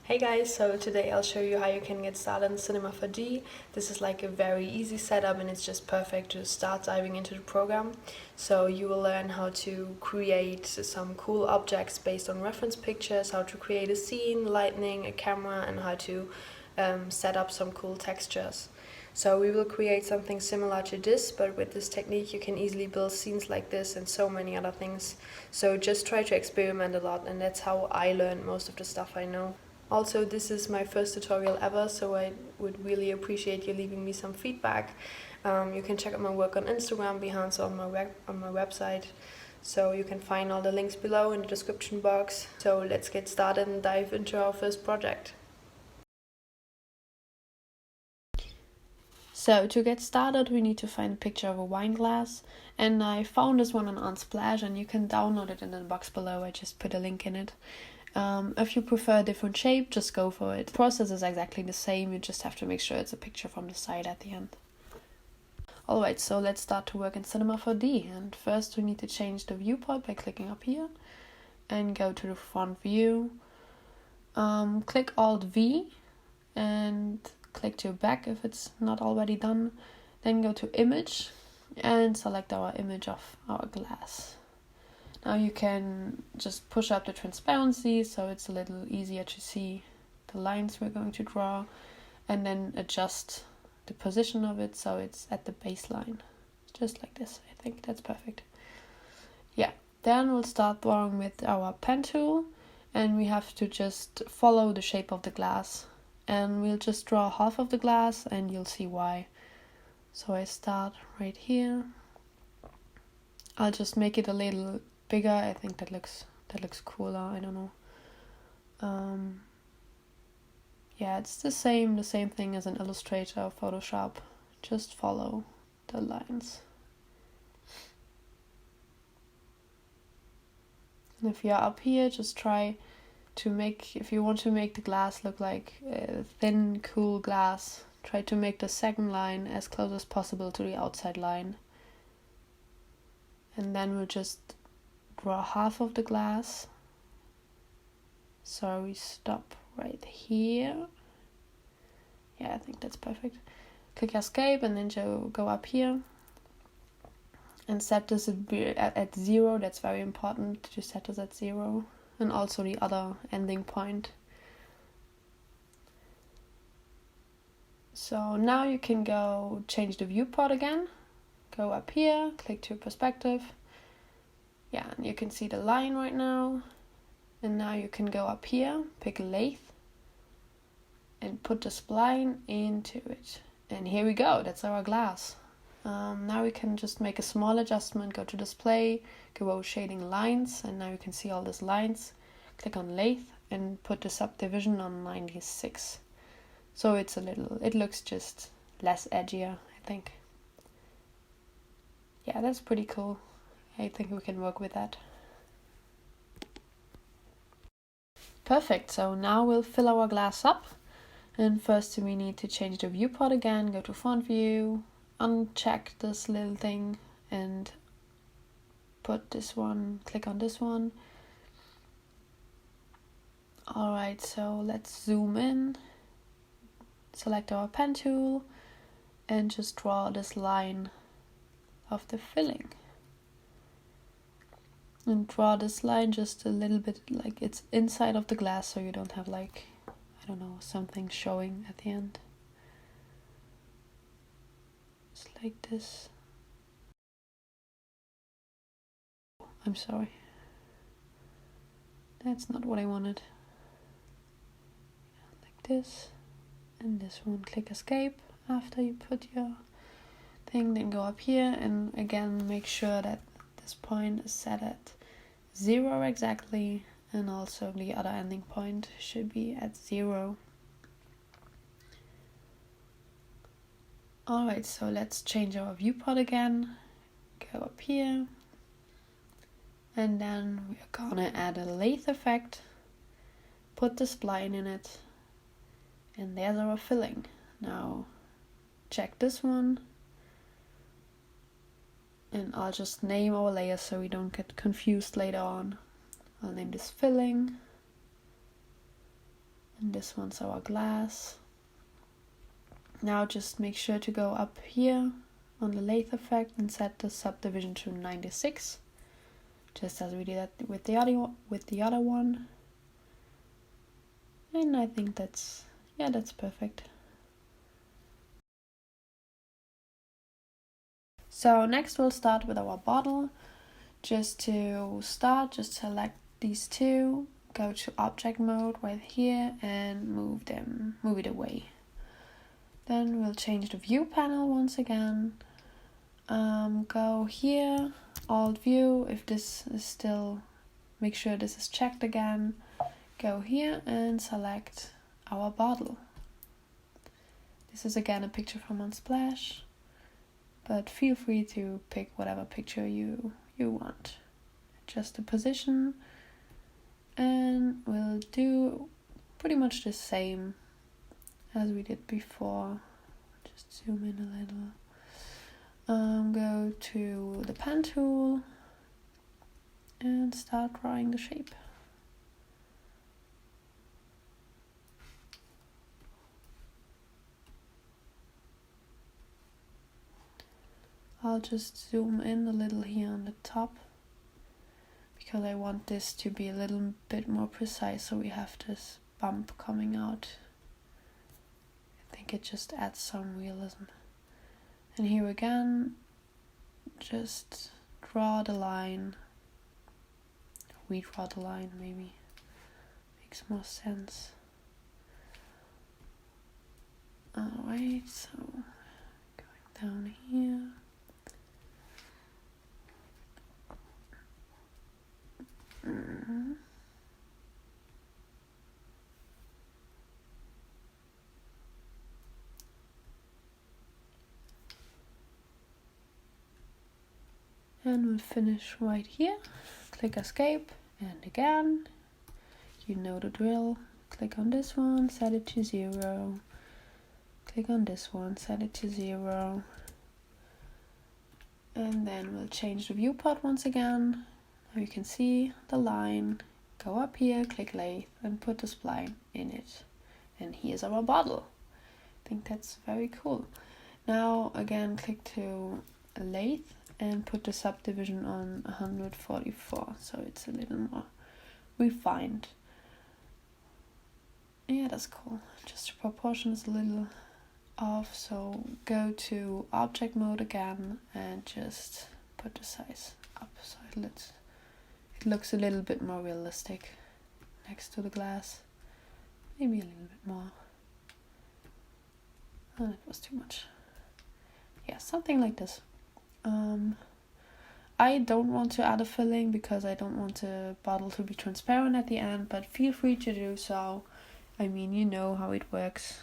Hey guys, so today I'll show you how you can get started in Cinema 4D. This is like a very easy setup and it's just perfect to start diving into the program. So you will learn how to create some cool objects based on reference pictures, how to create a scene, lighting, a camera, and how to set up some cool textures. So we will create something similar to this, but with this technique you can easily build scenes like this and so many other things. So just try to experiment a lot, and that's how I learned most of the stuff I know. Also, this is my first tutorial ever, so I would really appreciate you leaving me some feedback. You can check out my work on Instagram, Behance, or on my website. So you can find all the links below in the description box. So let's get started and dive into our first project. So to get started, we need to find a picture of a wine glass, and I found this one on Unsplash, and you can download it in the box below. I just put a link in it. If you prefer a different shape, just go for it. The process is exactly the same, you just have to make sure it's a picture from the side at the end. Alright, so let's start to work in Cinema 4D, and first we need to change the viewport by clicking up here and go to the front view. Click Alt V and click to back if it's not already done. Then go to image and select our image of our glass. Now you can just push up the transparency so it's a little easier to see the lines we're going to draw, and then adjust the position of it so it's at the baseline. Just like this. I think that's perfect. Yeah, then we'll start drawing with our pen tool, and we have to just follow the shape of the glass. And we'll just draw half of the glass and you'll see why. So I start right here. I'll just make it a little bigger. I think that looks cooler. I don't know. Yeah, it's the same thing as in Illustrator or Photoshop. Just follow the lines. And if you're up here, just try to make, if you want to make the glass look like a thin, cool glass, try to make the second line as close as possible to the outside line. And then we'll just draw half of the glass. So we stop right here. Yeah, I think that's perfect. Click escape and then go up here and set this at 0. That's very important to set this at 0, and also the other ending point. So now you can go change the viewport again. Go up here, click to perspective. Yeah, and you can see the line right now. And now you can go up here, pick lathe, and put the spline into it. And here we go, that's our glass. Now we can just make a small adjustment, go to display, go shading lines, and now you can see all these lines. Click on lathe and put the subdivision on 96. So it looks just less edgier, I think. Yeah, that's pretty cool. I think we can work with that. Perfect, so now we'll fill our glass up. And first we need to change the viewport again, go to front view, uncheck this little thing and put this one, click on this one. Alright, so let's zoom in, select our pen tool and just draw this line of the filling. And draw this line just a little bit like it's inside of the glass, so you don't have like, I don't know, something showing at the end. Just like this. I'm sorry. That's not what I wanted. Like this. And this one, click escape after you put your thing, then go up here and again make sure that this point is set at 0 exactly, and also the other ending point should be at 0. Alright, so let's change our viewport again, go up here, and then we're gonna add a lathe effect, put the spline in it, and there's our filling. Now check this one, and I'll just name our layers so we don't get confused later on. I'll name this filling, And this one's our glass. Now just make sure to go up here on the lathe effect and set the subdivision to 96, just as we did that with the other one. And I think that's perfect. So next we'll start with our bottle. Just to start, just select these two, go to object mode right here and move it away. Then we'll change the view panel once again. Go here, alt view, if this is still, make sure this is checked again. Go here and select our bottle. This is again a picture from Unsplash, but feel free to pick whatever picture you want. Adjust the position, and we'll do pretty much the same as we did before. Just zoom in a little. Go to the pen tool and start drawing the shape. I'll just zoom in a little here on the top because I want this to be a little bit more precise, so we have this bump coming out. I think it just adds some realism. And here again, just draw the line. Redraw the line maybe. Makes more sense. Alright, so going down here. And we'll finish right here. Click escape, and again, you know the drill. Click on this one, set it to 0. Click on this one, set it to 0. And then we'll change the viewport once again. Now you can see the line. Go up here, click lathe, and put the spline in it. And here's our bottle. I think that's very cool. Now again, click to lathe and put the subdivision on 144, so it's a little more refined. Yeah, that's cool. Just the proportion is a little off, so go to object mode again and just put the size up so it looks a little bit more realistic next to the glass. Maybe a little bit more. Oh, that was too much. Yeah, something like this. I don't want to add a filling because I don't want the bottle to be transparent at the end, but feel free to do so. I mean, you know how it works.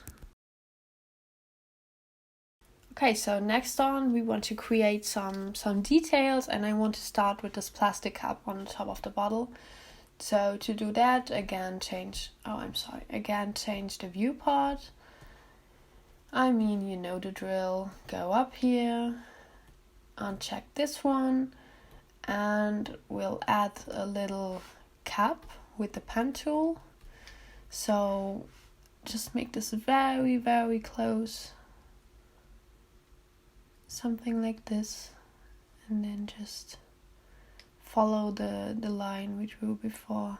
Okay, so next on we want to create some details, and I want to start with this plastic cap on the top of the bottle. So to do that, again change the viewport. I mean, you know the drill. Go up here, uncheck this one, and we'll add a little cap with the pen tool. So just make this very, very close. Something like this. And then just follow the line we drew before.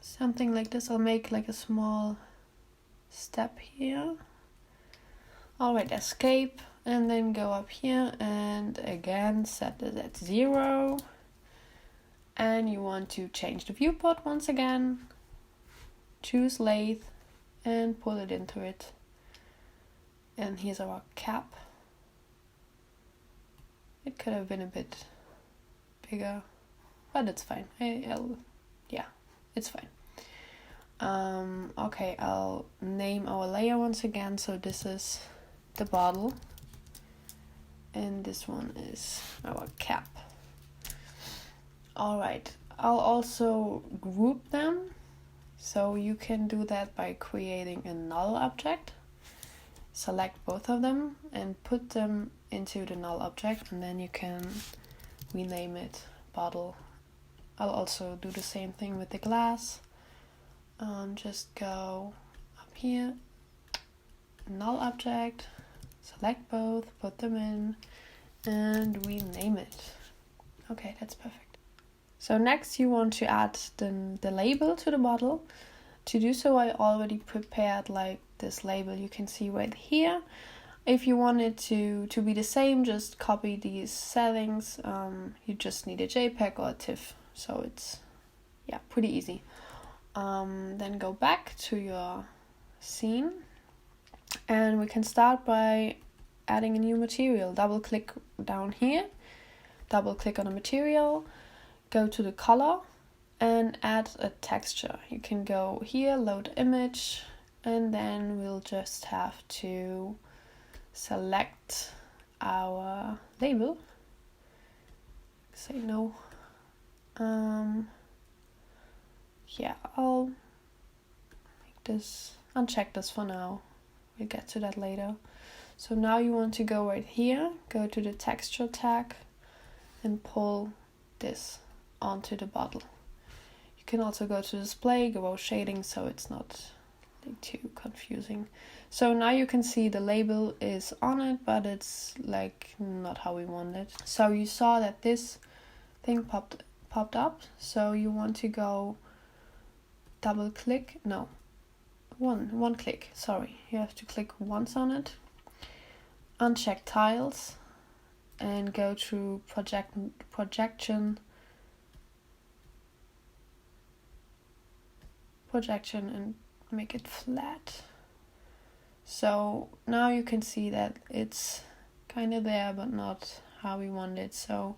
Something like this. I'll make like a small step here. Alright, escape. And then go up here and again set it at 0. And you want to change the viewport once again. Choose lathe and pull it into it. And here's our cap. It could have been a bit bigger, but it's fine. Yeah, it's fine. Okay, I'll name our layer once again. So this is the bottle. And this one is our cap. Alright, I'll also group them. So you can do that by creating a null object. Select both of them and put them into the null object, and then you can rename it bottle. I'll also do the same thing with the glass. just go up here, null object, select both, put them in, and rename it. Okay, that's perfect. So next you want to add the label to the bottle. To do so, I already prepared like this label you can see right here. If you want it to be the same, just copy these settings. You just need a JPEG or a TIFF, so it's pretty easy. Then go back to your scene, and we can start by adding a new material. Double click down here, double click on a material, go to the color and add a texture. You can go here, load image, and then we'll just have to select our label. Say no. I'll make this, uncheck this for now. We'll get to that later. So now you want to go right here, go to the texture tag and pull this onto the bottle. You can also go to display, go shading, so it's not like too confusing. So now you can see the label is on it, but it's like not how we want it. So you saw that this thing popped up. So you want to go double click, no, one click, sorry. You have to click once on it, uncheck tiles, and go to projection and make it flat. So now you can see that it's kind of there, but not how we want it. So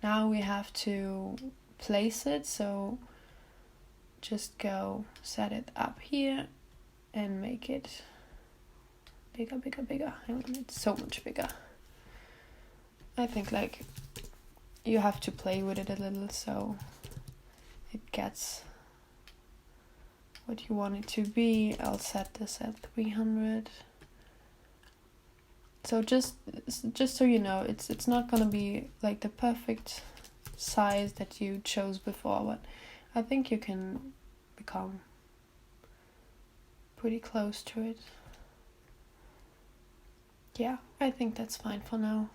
now we have to place it. So just go set it up here and make it bigger. Hang on, it's so much bigger. I think like you have to play with it a little so it gets what you want it to be. I'll set this at 300. So just so you know, it's not gonna be like the perfect size that you chose before, but I think you can become pretty close to it. Yeah, I think that's fine for now.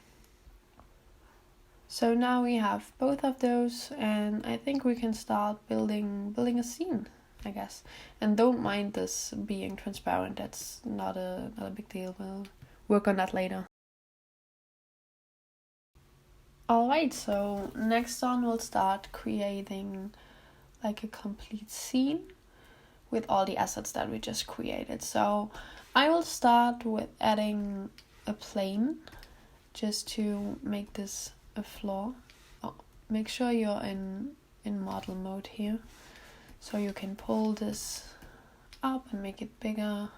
So now we have both of those, and I think we can start building a scene, I guess. And don't mind this being transparent, that's not a big deal. We'll work on that later. Alright, so next on we'll start creating like a complete scene with all the assets that we just created. So I will start with adding a plane just to make this a floor. Make sure you're in model mode here, so you can pull this up and make it bigger.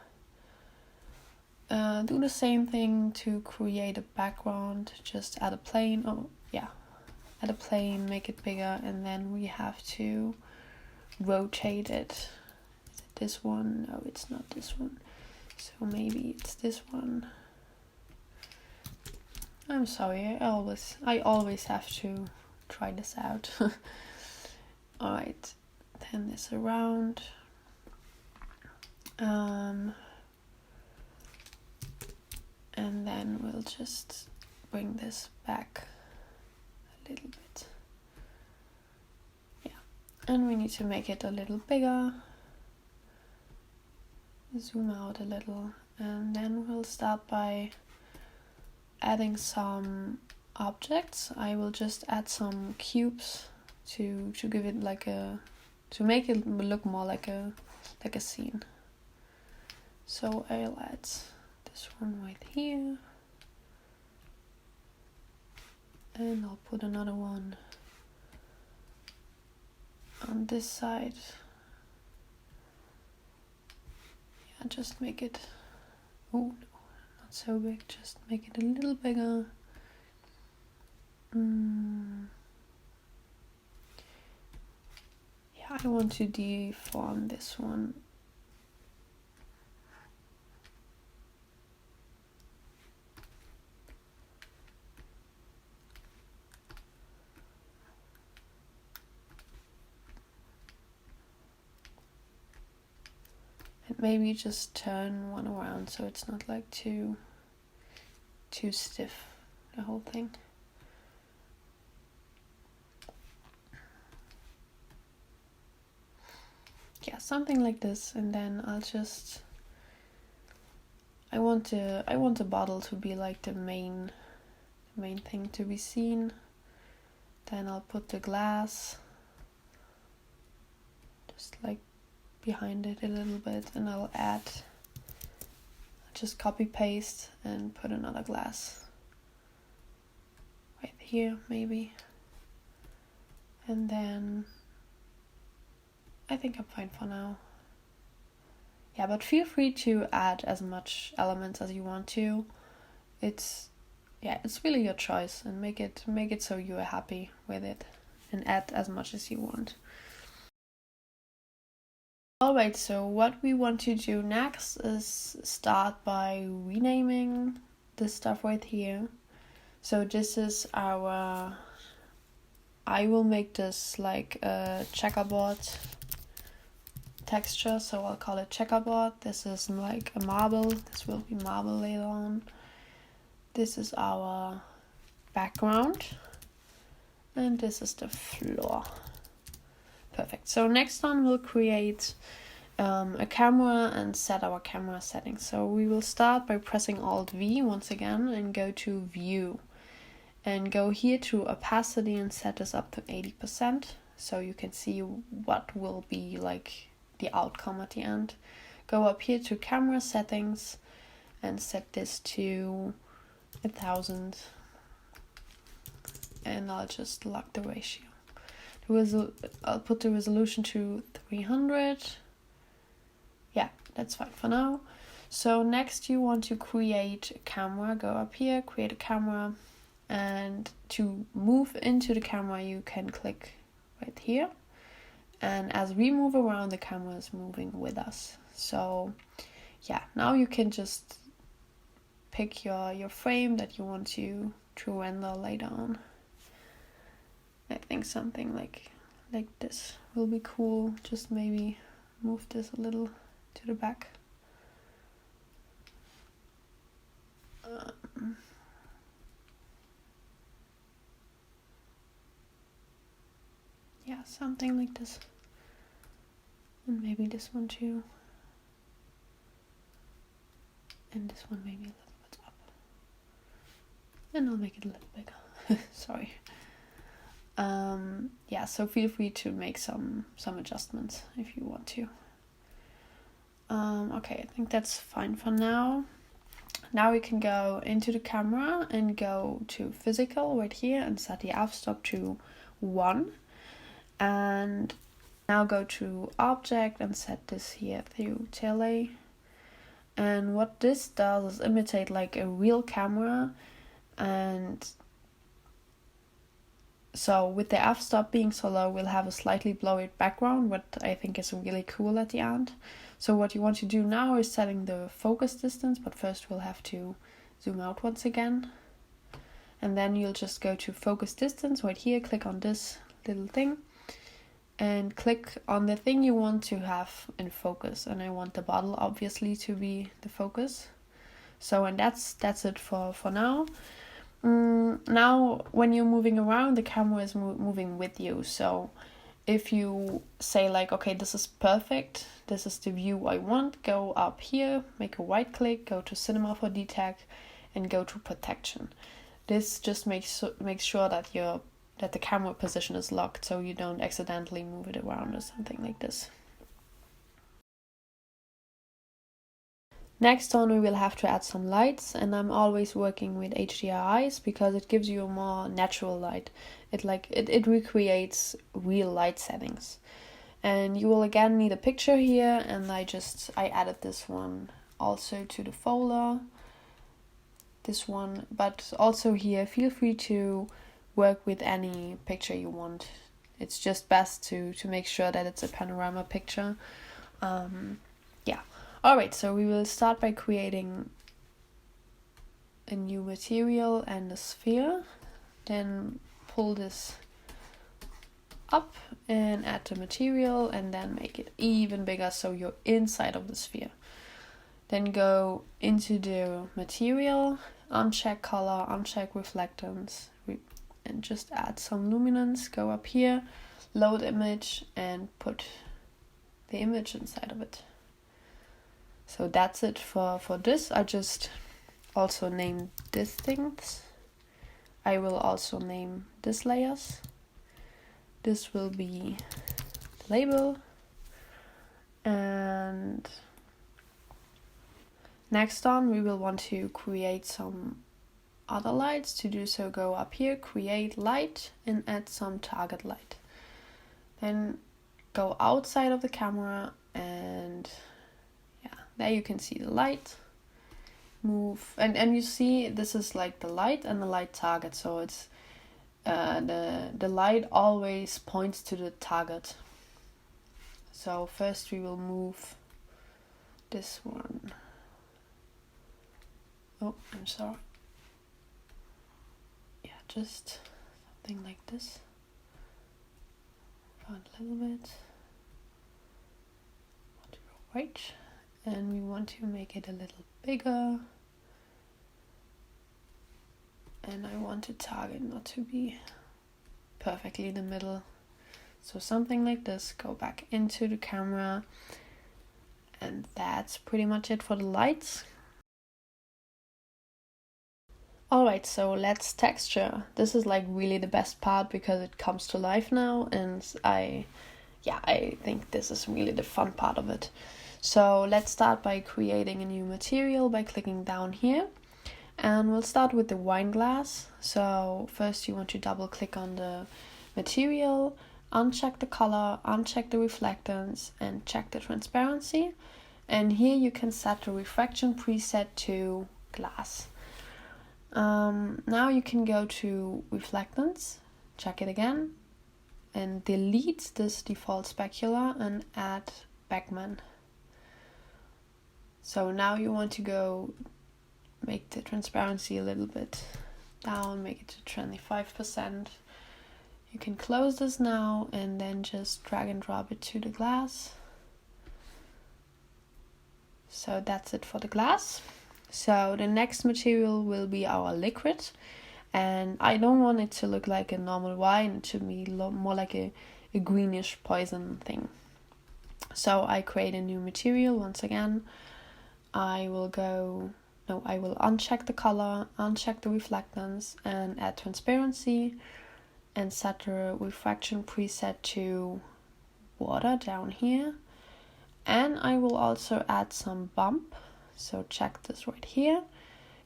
Do the same thing to create a background. Just add a plane. Add a plane, make it bigger, and then we have to rotate it. Is it this one? No, it's not this one. So maybe it's this one. I'm sorry, I always have to try this out. Alright, turn this around. And then we'll just bring this back a little bit. Yeah, and we need to make it a little bigger. Zoom out a little, and then we'll start by adding some objects. I will just add some cubes to give it like to make it look more like a scene. So I'll add this one right here, and I'll put another one on this side. Yeah, just make it, oh no, not so big, just make it a little bigger. Yeah, I want to deform this one. And maybe just turn one around so it's not like too stiff, the whole thing. Yeah, something like this. And then I'll just, I want the bottle to be like the main thing to be seen. Then I'll put the glass just like behind it a little bit, and I'll just copy paste and put another glass right here maybe. And then I think I'm fine for now. Yeah, but feel free to add as much elements as you want to. It's really your choice, and make it so you are happy with it, and add as much as you want. Alright, so what we want to do next is start by renaming this stuff right here. So this is I will make this like a checkerboard texture, so I'll call it checkerboard. This is like a marble, this will be marble later on. This is our background, and this is the floor. Perfect. So next on we'll create a camera and set our camera settings. So we will start by pressing Alt V once again and go to View, and go here to opacity and set this up to 80%, so you can see what will be like the outcome at the end. Go up here to camera settings and set this to 1000, and I'll just lock the ratio. I'll put the resolution to 300. Yeah, that's fine for now. So next you want to create a camera. Go up here, create a camera, and to move into the camera you can click right here, and as we move around the camera is moving with us. So yeah, now you can just pick your frame that you want to render later on. I think something like this will be cool. Just maybe move this a little to the back. Yeah, something like this. And maybe this one too. And this one maybe a little bit up. And I'll make it a little bigger. Sorry. Yeah, so feel free to make some adjustments if you want to. Okay, I think that's fine for now. Now we can go into the camera and go to physical right here and set the f-stop to 1. And now go to object and set this here to tele. And what this does is imitate like a real camera. And so with the f-stop being so low, we'll have a slightly blurry background, what I think is really cool at the end. So what you want to do now is setting the focus distance, but first we'll have to zoom out once again. And then you'll just go to focus distance right here, click on this little thing, and click on the thing you want to have in focus. And I want the bottle obviously to be the focus. So, and that's it for now. Now when you're moving around, the camera is moving with you. So if you say like, okay, this is perfect, this is the view I want, go up here, make a right click, go to Cinema 4D tag, and go to protection. This just makes sure that the camera position is locked, so you don't accidentally move it around or something like this. Next on, we will have to add some lights, and I'm always working with HDRIs because it gives you a more natural light. It recreates real light settings. And you will again need a picture here, and I added this one also to the folder. This one, but also here, feel free to work with any picture you want. It's just best to make sure that it's a panorama picture. Yeah. Alright, so we will start by creating a new material and a sphere. Then pull this up and add the material and then make it even bigger so you're inside of the sphere. Then go into the material, uncheck color, uncheck reflectance, and just add some luminance. Go up here, load image, and put the image inside of it. So that's it for this. I just also named these things. I will also name this layers. This will be the label. And next on, we will want to create some other lights. To do so, go up here, create light, and add some target light. Then go outside of the camera, and yeah, there you can see the light. Move, and you see this is like the light and the light target, so it's the light always points to the target. So first we will move this one. Oh, I'm sorry. Yeah, just something like this. Around a little bit. Want to go right, and we want to make it a little bigger. And I want the target not to be perfectly in the middle. So something like this, go back into the camera. And that's pretty much it for the lights. Alright, so let's texture. This is like really the best part because it comes to life now, and I think this is really the fun part of it. So let's start by creating a new material by clicking down here. And we'll start with the wine glass. So first you want to double click on the material, uncheck the color, uncheck the reflectance, and check the transparency. And here you can set the refraction preset to glass. Now you can go to reflectance, check it again, and delete this default specular and add backman. So now you want to go make the transparency a little bit down, make it to 25%. You can close this now and then just drag and drop it to the glass. So that's it for the glass. So the next material will be our liquid, and I don't want it to look like a normal wine, it should be more like a greenish poison thing. So I create a new material once again. I will uncheck the color, uncheck the reflectance, and add transparency, and set the refraction preset to water down here. And I will also add some bump. So check this right here.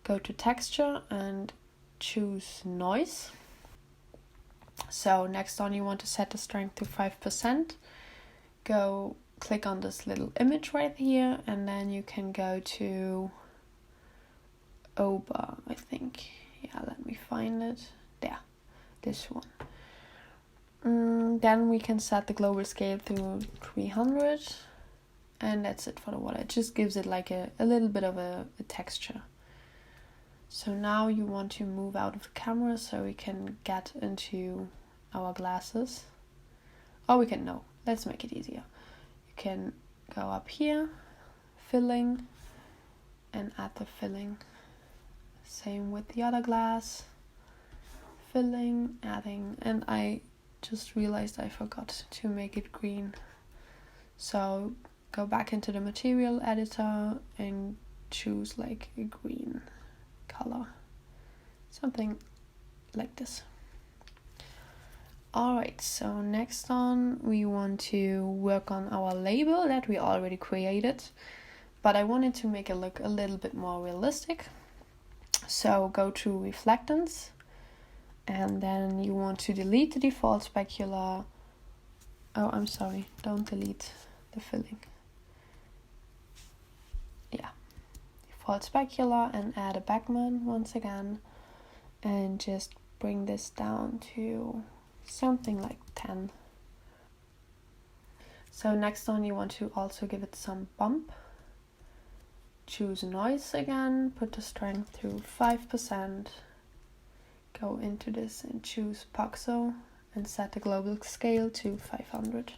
Go to texture and choose noise. So next on you want to set the strength to 5%. Go click on this little image right here, and then you can go to Oba, I think. Yeah, let me find it. There, this one. Then we can set the global scale to 300. And that's it for the water. It just gives it like a little bit of a texture. So now you want to move out of the camera so we can get into our glasses. Let's make it easier. You can go up here, filling, and add the filling. Same with the other glass. Filling, adding, and I just realized I forgot to make it green. So go back into the material editor and choose like a green color. Something like this. Alright, so next on we want to work on our label that we already created, but I wanted to make it look a little bit more realistic. So go to reflectance, and then you want to delete the default specular. Oh, I'm sorry, don't delete the filling. Yeah, default specular, and add a backman once again, and just bring this down to something like 10. So next on you want to also give it some bump. Choose noise again, put the strength to 5%, go into this and choose Paxo and set the global scale to 500.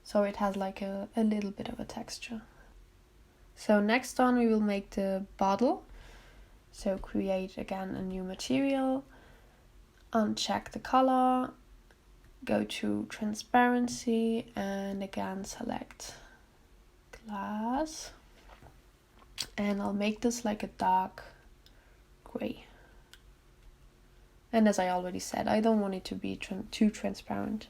So it has like a little bit of a texture. So next on we will make the bottle. So create again a new material, uncheck the color, go to transparency, and again select glass. And I'll make this like a dark gray. And as I already said, I don't want it to be too transparent.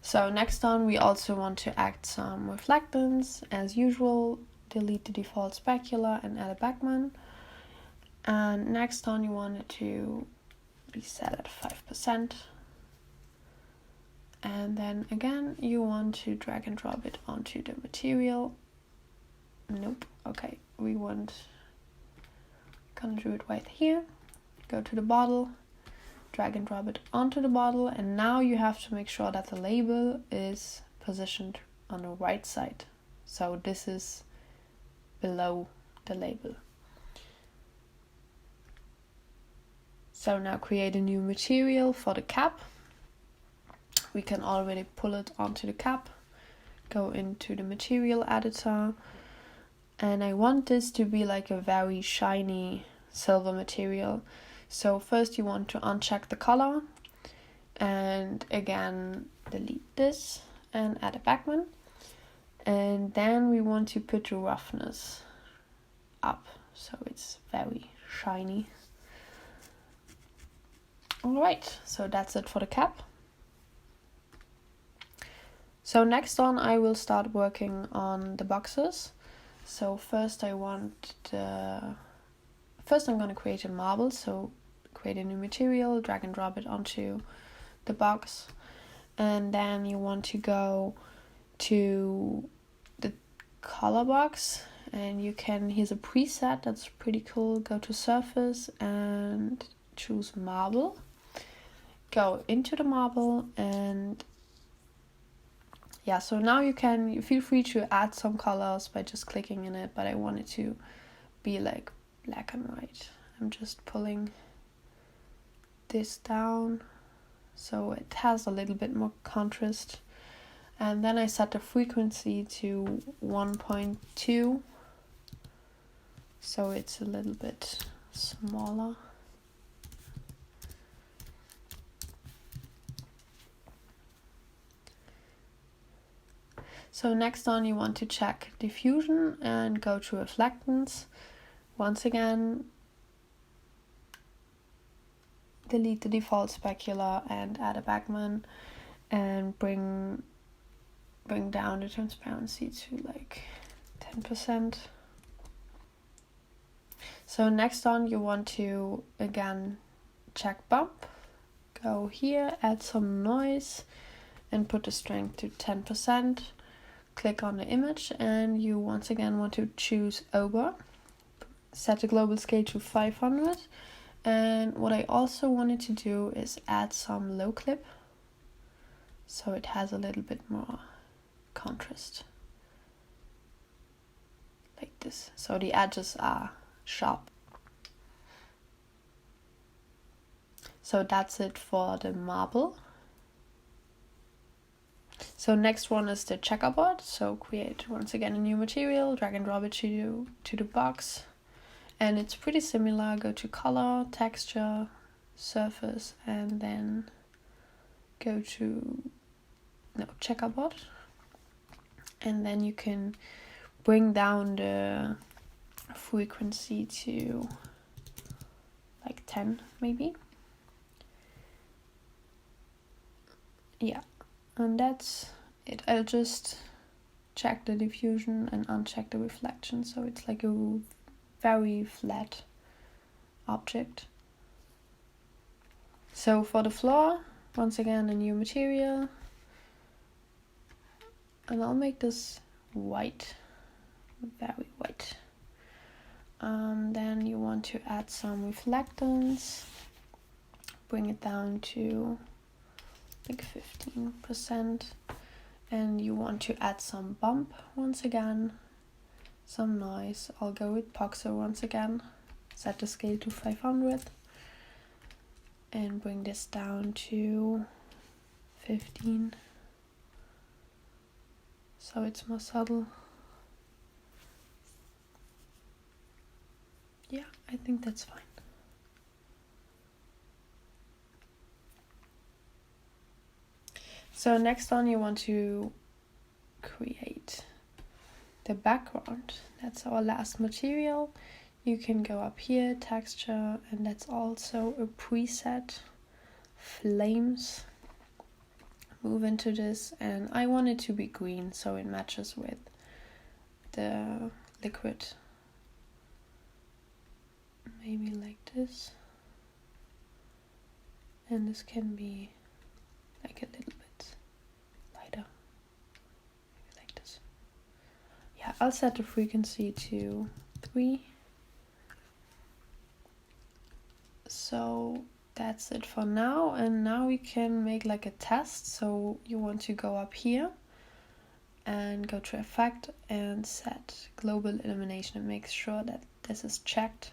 So next on we also want to add some reflectance. As usual, delete the default specular and add a backman. And next on you want it to be set at 5%. And then again you want to drag and drop it onto the material. Nope. Okay, gonna do it right here. Go to the bottle, drag and drop it onto the bottle, and now you have to make sure that the label is positioned on the right side. So this is below the label. So now create a new material for the cap. We can already pull it onto the cap. Go into the material editor. And I want this to be like a very shiny silver material. So first you want to uncheck the color. And again, delete this and add a backman. And then we want to put the roughness up. So it's very shiny. Alright, so that's it for the cap. So next on I will start working on the boxes. So first I'm going to create a marble. So create a new material, drag and drop it onto the box. And then you want to go to the color box and here's a preset that's pretty cool. Go to surface and choose marble. Go into the marble and yeah, so now you feel free to add some colors by just clicking in it, but I want it to be like black and white. I'm just pulling this down so it has a little bit more contrast. And then I set the frequency to 1.2, so it's a little bit smaller. So next on you want to check diffusion and go to reflectance. Once again, delete the default specular and add a backman and bring down the transparency to like 10%. So next on you want to again check bump. Go here, add some noise and put the strength to 10%. Click on the image and you once again want to choose over. Set the global scale to 500. And what I also wanted to do is add some low clip so it has a little bit more contrast. Like this. So the edges are sharp. So that's it for the marble. So next one is the checkerboard. So create once again a new material, drag and drop it to the box. And it's pretty similar. Go to color, texture, surface, and then go to checkerboard. And then you can bring down the frequency to like 10 maybe. Yeah. And that's it. I'll just check the diffusion and uncheck the reflection. So it's like a very flat object. So for the floor, once again a new material. And I'll make this white, very white. Then you want to add some reflectance. Bring it down to like 15%, and you want to add some bump once again, some noise. I'll go with Poxer once again, set the scale to 500, and bring this down to 15, so it's more subtle. Yeah, I think that's fine. So next on, you want to create the background. That's our last material. You can go up here, texture, and that's also a preset, flames. Move into this, and I want it to be green so it matches with the liquid. Maybe like this. And this can be like a little bit lighter. Maybe like this. Yeah, I'll set the frequency to 3. So that's it for now, and now we can make like a test. So you want to go up here and go to effect and set global illumination and make sure that this is checked.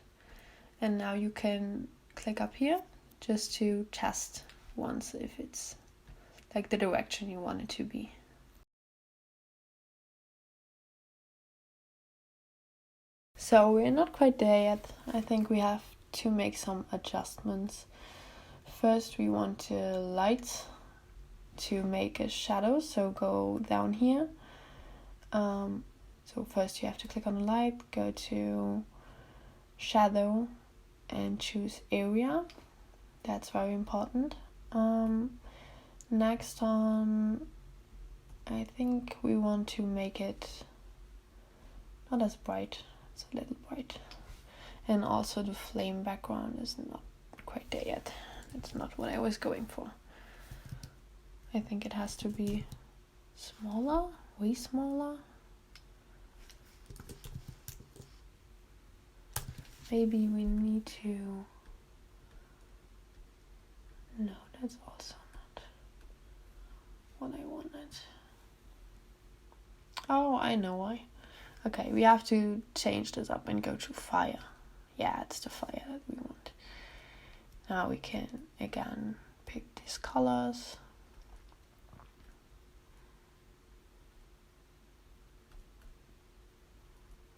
And now you can click up here just to test once if it's like the direction you want it to be. So we're not quite there yet. I think we have to make some adjustments. First we want the light to make a shadow, so go down here. So first you have to click on the light, go to shadow and choose area. That's very important. Next on, I think we want to make it not as bright, it's a little bright. And also the flame background is not quite there yet. It's not what I was going for. I think it has to be smaller, way smaller. Maybe we need to... No, that's also not what I wanted. Oh, I know why. Okay, we have to change this up and go to fire. Yeah, it's the fire that we want. Now we can again pick these colors.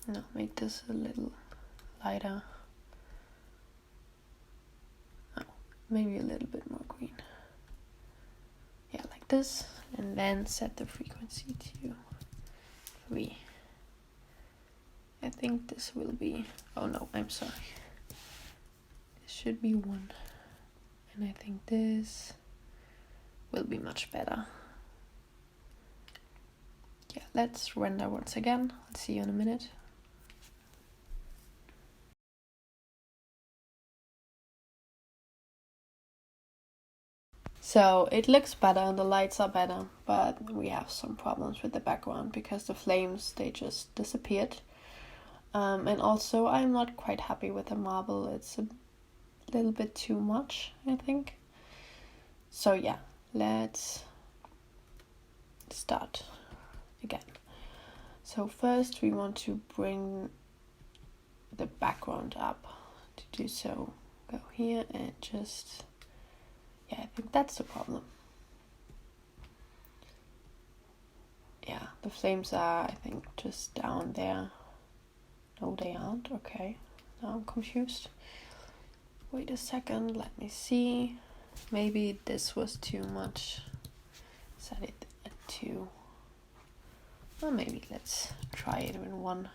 No, make this a little lighter. Oh, maybe a little bit more green. Yeah, like this. And then set the frequency to 3. I think this will be... Oh no, I'm sorry. This should be 1. And I think this will be much better. Yeah, let's render once again. I'll see you in a minute. So it looks better and the lights are better, but we have some problems with the background because the flames, they just disappeared. And also I'm not quite happy with the marble. It's a little bit too much, I think. So yeah, let's start again. So first we want to bring the background up. To do so, go here and just... Yeah, I think that's the problem. Yeah, the flames are, I think, just down there. No, they aren't. Okay, now I'm confused. Wait a second, let me see. Maybe this was too much. Set it at 2. Or maybe let's try it in 1.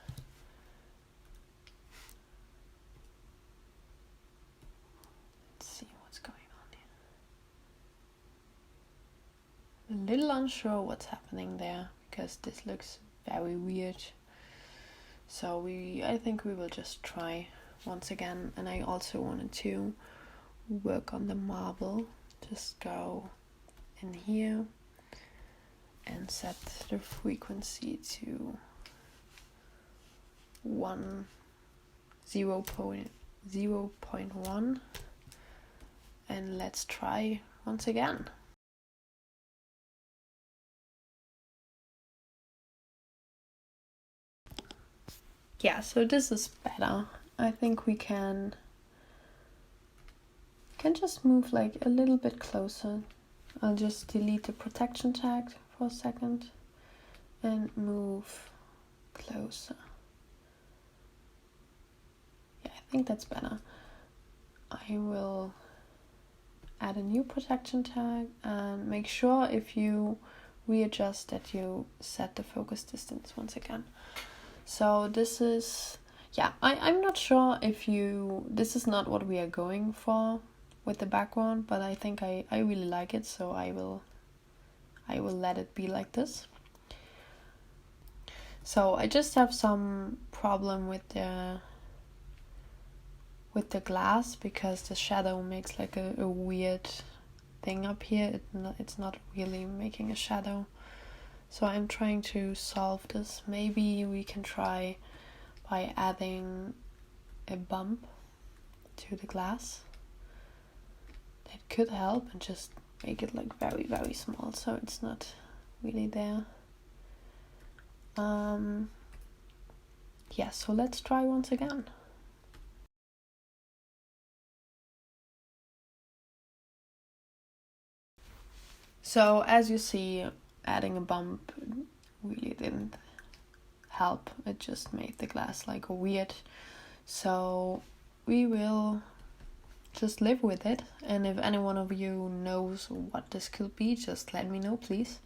Let's see what's going on here. A little unsure what's happening there because this looks very weird. So I think we will just try once again. And I also wanted to work on the marble. Just go in here and set the frequency to 0.1 and let's try once again. Yeah, so this is better. I think we can can just move like a little bit closer. I'll just delete the protection tag for a second and move closer. Yeah, I think that's better. I will add a new protection tag and make sure if you readjust that you set the focus distance once again. So this is, yeah, I'm not sure if this is not what we are going for with the background, but I think I really like it, so I will let it be like this. So I just have some problem with the glass because the shadow makes like a weird thing up here. It's not really making a shadow. So I'm trying to solve this. Maybe we can try by adding a bump to the glass. That could help, and just make it like very, very small so it's not really there. Yeah, so let's try once again. So as you see, adding a bump really didn't help. It just made the glass like weird. So we will just live with it. And if any one of you knows what this could be, just let me know, please.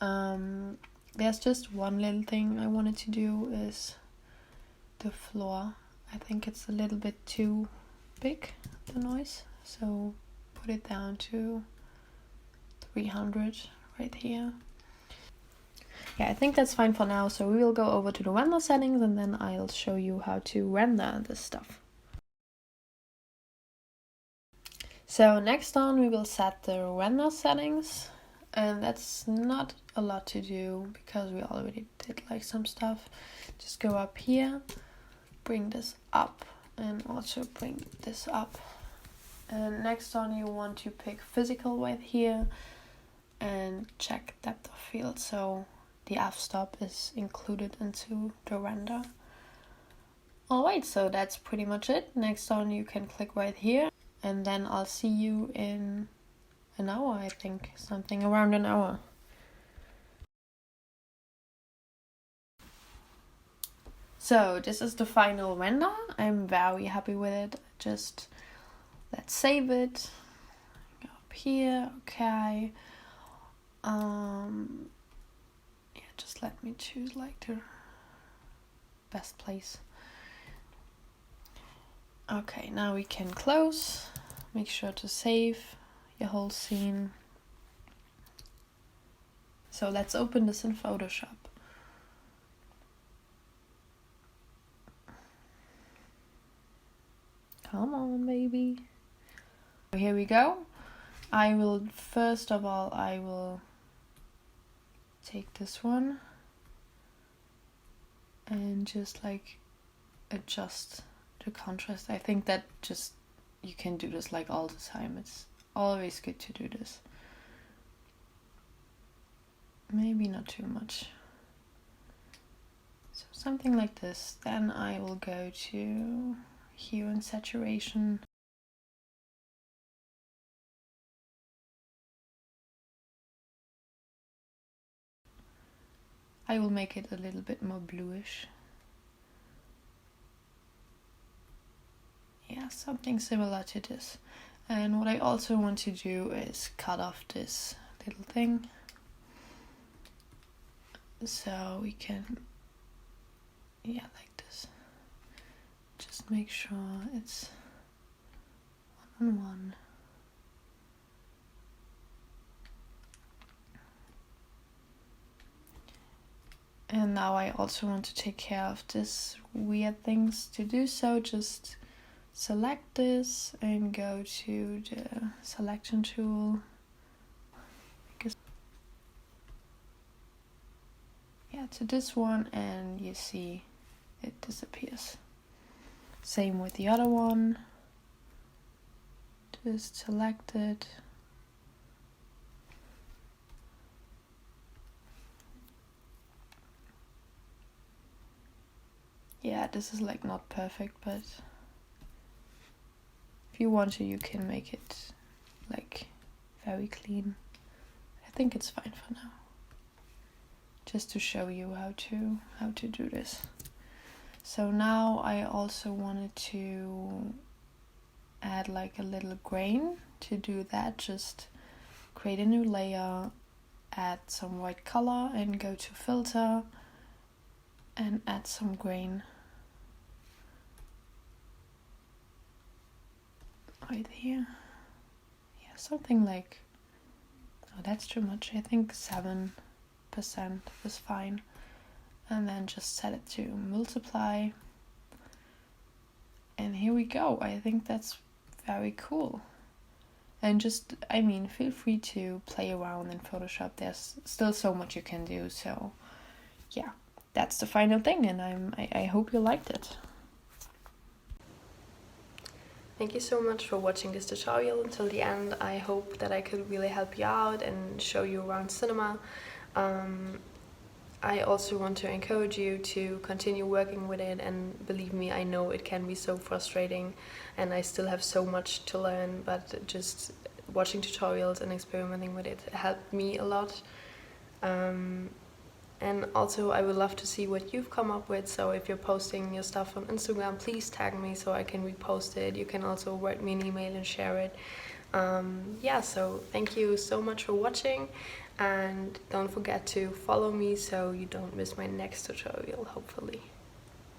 There's just one little thing I wanted to do is the floor. I think it's a little bit too big, the noise. So put it down to 300 right here. Yeah, I think that's fine for now. So we will go over to the render settings and then I'll show you how to render this stuff. So next on we will set the render settings, and that's not a lot to do because we already did like some stuff. Just go up here, bring this up, and also bring this up. And next on you want to pick physical right here and check depth of field, so the f-stop is included into the render. Alright, so that's pretty much it. Next on you can click right here, and then I'll see you in an hour, I think, something around an hour. So this is the final render. I'm very happy with it. Just let's save it. Go up here, okay. Yeah, just let me choose like the best place. Okay, now we can close. Make sure to save your whole scene. So let's open this in Photoshop. Come on, baby. Here we go. First of all, I will take this one and just like adjust the contrast. I think that just, you can do this like all the time. It's always good to do this. Maybe not too much. So something like this. Then I will go to hue and saturation. I will make it a little bit more bluish. Yeah, something similar to this. And what I also want to do is cut off this little thing. So we can, yeah, like this. Just make sure it's 1-on-1. And now I also want to take care of this weird things. To do so, just select this and go to the selection tool. Yeah, to this one, and you see it disappears. Same with the other one. Just select it. Yeah, this is like not perfect, but If you want to, you can make it like very clean. I think it's fine for now. Just to show you how to do this. So now I also wanted to add like a little grain. To do that, just create a new layer, add some white color and go to filter and add some grain right here. Yeah, something like, oh, that's too much. I think 7% is fine. And then just set it to multiply. And here we go. I think that's very cool. And just, I mean, feel free to play around in Photoshop. There's still so much you can do. So yeah, that's the final thing, and I hope you liked it. Thank you so much for watching this tutorial until the end. I hope that I could really help you out and show you around cinema. I also want to encourage you to continue working with it, and believe me, I know it can be so frustrating and I still have so much to learn, but just watching tutorials and experimenting with it helped me a lot. And also I would love to see what you've come up with, so if you're posting your stuff on Instagram, please tag me so I can repost it. You can also write me an email and share it. Yeah, so thank you so much for watching, and don't forget to follow me so you don't miss my next tutorial, hopefully.